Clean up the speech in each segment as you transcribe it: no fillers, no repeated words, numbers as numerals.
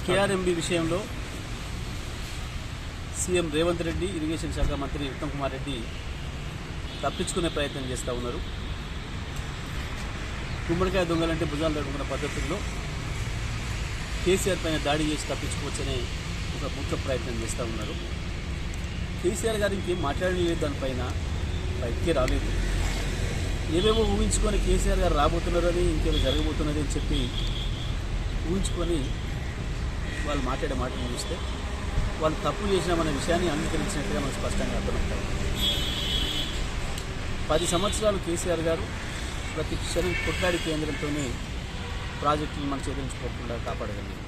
KRMB విషయంలో CM Revanth Reddy, irrigation శాఖ మంత్రి ఉత్తమ్ కుమార్ రెడ్డి తప్పించుకునే ప్రయత్నం చేస్తూ ఉన్నారు. గుమ్మడికాయ దొంగలంటే భుజాలు తడుకున్న పద్ధతుల్లో కేసీఆర్ పైన దాడి చేసి తప్పించుకోవచ్చనే ఒక ముఖ్య ప్రయత్నం చేస్తూ ఉన్నారు. కేసీఆర్ గారు ఇంకేం మాట్లాడలేదు, దానిపైన బయటికే రాలేదు. ఏవేవో ఊహించుకొని కేసీఆర్ గారు రాబోతున్నారని, ఇంకేమో జరగబోతున్నది అని చెప్పి ఊహించుకొని వాళ్ళు మాట్లాడే మాటలు చూస్తే వాళ్ళు తప్పు చేసినామనే విషయాన్ని అంగీకరించినట్టుగా మనకు స్పష్టంగా అర్థమవుతారు. 10 సంవత్సరాలు కేసీఆర్ గారు ప్రతి క్షణం కొట్లాడి కేంద్రంతోనే ప్రాజెక్టులు మన చేదరించుకోకుండా కాపాడగలిగింది.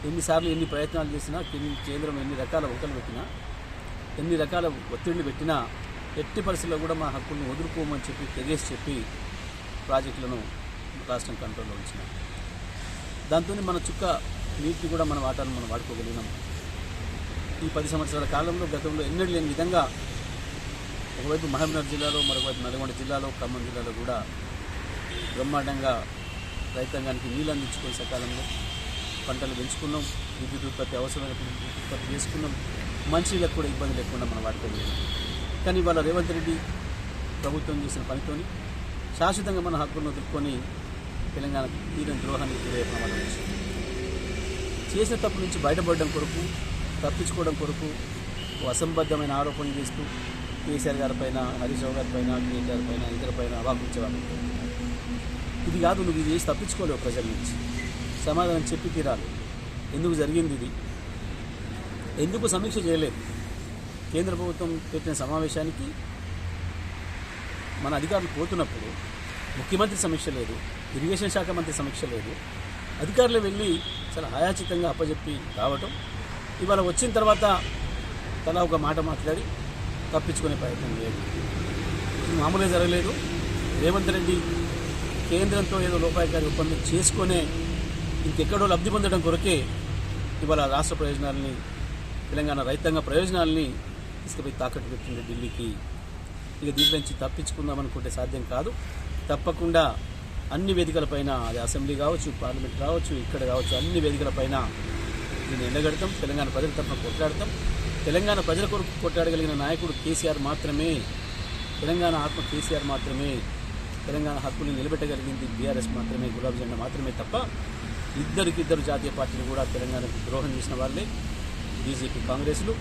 ఎన్నిసార్లు ఎన్ని ప్రయత్నాలు చేసినా, కేంద్రం ఎన్ని రకాల వంకలు పెట్టినా, ఎన్ని రకాల ఒత్తిళ్లు పెట్టినా ఎట్టి పరిస్థితుల్లో కూడా మా హక్కులను వదులుకోమని చెప్పి తెగేసి చెప్పి ప్రాజెక్టులను రాష్ట్రం కంట్రోల్లో ఉంచినాం. దాంతో మన చుక్క నీటిని కూడా మన వాటాను మనం వాడుకోగలిగినాం. ఈ 10 సంవత్సరాల కాలంలో గతంలో ఎన్నడూ లేని విధంగా ఒకవైపు మహబూబ్నగర్ జిల్లాలో, మరొకవైపు నల్గొండ జిల్లాలో, ఖమ్మం జిల్లాలో కూడా బ్రహ్మాండంగా రైతాంగానికి నీళ్ళు అందించుకునే సకాలంలో పంటలు పెంచుకున్నాం. విద్యుత్ ఉత్పత్తి అవసరమైన ఉత్పత్తి చేసుకున్నాం. మంచినీళ్ళకు కూడా ఇబ్బంది లేకుండా మనం వాడుకోగలిగాం. కానీ ఇవాళ రేవంత్ రెడ్డి ప్రభుత్వం చేసిన పనితోని శాశ్వతంగా మన హక్కులను వదులుకొని తెలంగాణకు తీరని ద్రోహానికి గురయ్యే ప్రమాదం వచ్చింది. చేసిన తప్పు నుంచి బయటపడడం కొరకు, తప్పించుకోవడం కొరకు అసంబద్ధమైన ఆరోపణలు చేస్తూ కేసీఆర్ గారి పైన, హరీష్ రావు గారి పైన, కేటీఆర్ పైన, ఇతర పైన అవాకుంచేవాళ్ళు. ఇది కాదు, నువ్వు ఇది చేసి తప్పించుకోలేవు. ప్రజల నుంచి సమాధానం చెప్పి తీరాలి. ఎందుకు జరిగింది ఇది, ఎందుకు సమీక్ష చేయలేదు? కేంద్ర ప్రభుత్వం పెట్టిన సమావేశానికి మన అధికారులు పోతున్నప్పుడు ముఖ్యమంత్రి సమీక్ష లేదు, ఇరిగేషన్ శాఖ మంత్రి సమీక్ష లేదు. అధికారులు వెళ్ళి చాలా ఆయాచితంగా అప్పచెప్పి రావటం, ఇవాళ వచ్చిన తర్వాత తలా ఒక మాట మాట్లాడి తప్పించుకునే ప్రయత్నం లేదు. ఇది మామూలుగా జరగలేదు. రేవంత్ రెడ్డి కేంద్రంతో ఏదో లోపాయకారి ఒప్పందం చేసుకునే ఇంకెక్కడో లబ్ధి పొందడం కొరకే ఇవాళ రాష్ట్ర ప్రయోజనాలని, తెలంగాణ రైతాంగ ప్రయోజనాలని తీసుకుపోయి తాకట్టు పెట్టింది ఢిల్లీకి. ఇక దీంట్లో నుంచి తప్పించుకుందామనుకుంటే సాధ్యం కాదు. తప్పకుండా అన్ని వేదికలపైన, అది అసెంబ్లీ కావచ్చు, పార్లమెంట్ కావచ్చు, ఇక్కడ కావచ్చు, అన్ని వేదికలపైన దీన్ని ఎండగడతాం. తెలంగాణ ప్రజల తరఫున కొట్లాడతాం. తెలంగాణ ప్రజల కొరకు కొట్లాడగలిగిన నాయకుడు కేసీఆర్ మాత్రమే. తెలంగాణ ఆత్మ కేసీఆర్ మాత్రమే. తెలంగాణ హక్కుని నిలబెట్టగలిగింది బీఆర్ఎస్ మాత్రమే, గులాబీ జెండా మాత్రమే తప్ప ఇద్దరు జాతీయ పార్టీలు కూడా తెలంగాణకు ద్రోహం చేసిన వాళ్ళే బీజేపీ, కాంగ్రెస్లు.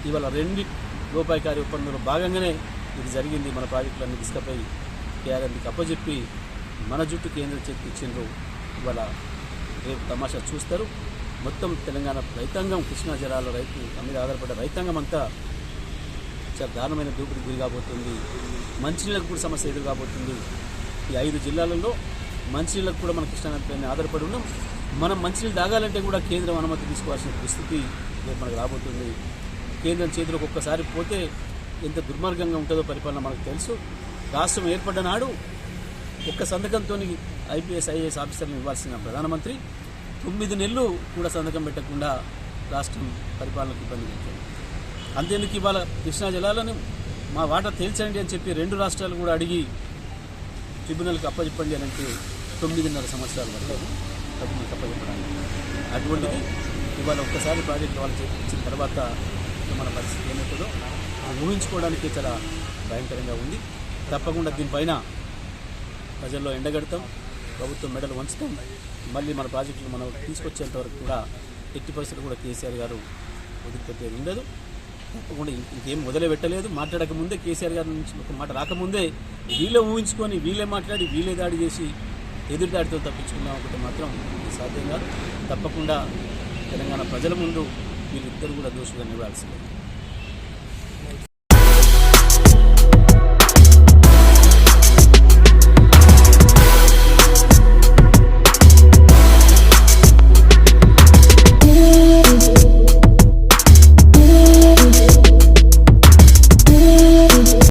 ఇవాళ 2 లోపాయకారి ఒప్పందంలో భాగంగానే ఇది జరిగింది. మన ప్రాజెక్టులన్నీ తీసుకుపోయి కేఆర్ఎంకి అప్పచెప్పి మన జుట్టు కేంద్ర చేతికి ఇచ్చిండ్రు. ఇవాళ రేపు తమాషా చూస్తారు. మొత్తం తెలంగాణ రైతాంగం, కృష్ణా జలాల రైతు మీద ఆధారపడ్డ రైతాంగం అంతా చాలా దారుణమైన దూకుడికి గురి కాబోతుంది. మంచినీళ్ళకు కూడా సమస్య ఎదురు కాబోతుంది. ఈ 5 జిల్లాలలో మంచినీళ్ళకు కూడా మన కృష్ణా నదిపైన ఆధారపడి ఉన్నాం. మనం మంచినీళ్ళు తాగాలంటే కూడా కేంద్రం అనుమతి తీసుకోవాల్సిన పరిస్థితి రేపు మనకు రాబోతుంది. కేంద్రం చేతిలోకి ఒక్కసారి పోతే ఎంత దుర్మార్గంగా ఉంటుందో పరిపాలన మనకు తెలుసు. రాష్ట్రం ఏర్పడ్డ నాడు ఒక్క సంతకంతో ఐపీఎస్, ఐఏఎస్ ఆఫీసర్లను ఇవ్వాల్సిన ప్రధానమంత్రి 9 నెలలు కూడా సంతకం పెట్టకుండా రాష్ట్రం పరిపాలనకు ఇబ్బంది పెట్టారు. అంతేందుకు ఇవాళ కృష్ణా జలాలను మా వాటా తేల్చండి అని చెప్పి 2 రాష్ట్రాలు కూడా అడిగి ట్రిబ్యునల్కి అప్పచెప్పండి అని అంటే 9.5 సంవత్సరాలు పట్టారు ట్రిబ్యునల్కి అప్పచెప్పడానికి. అటువంటిది ఇవాళ ఒక్కసారి ప్రాజెక్టు వాళ్ళు చేయించిన తర్వాత మన పరిస్థితి ఏమవుతుందో ఊహించుకోవడానికి చాలా భయంకరంగా ఉంది. తప్పకుండా దీనిపైన ప్రజల్లో ఎండగడతాం, ప్రభుత్వం మెడలు వంచుతాం. మళ్ళీ మన ప్రాజెక్టులు మనం తీసుకొచ్చేంత వరకు కూడా ఎట్టి పరిస్థితులు కూడా కేసీఆర్ గారు వదిలిపెట్టేది ఉండదు. తప్పకుండా ఇంకేం మొదలుపెట్టలేదు. మాట్లాడకముందే, కేసీఆర్ గారి నుంచి ఒక మాట రాకముందే వీళ్ళే ఊహించుకొని, వీళ్ళే మాట్లాడి, వీళ్ళే దాడి చేసి ఎదురుదాడితో తప్పించుకుందాం ఒకటి మాత్రం సాధ్యం కాదు. తప్పకుండా తెలంగాణ ప్రజల ముందు వీళ్ళిద్దరు కూడా దోషులుగా నిలవాల్సిందే.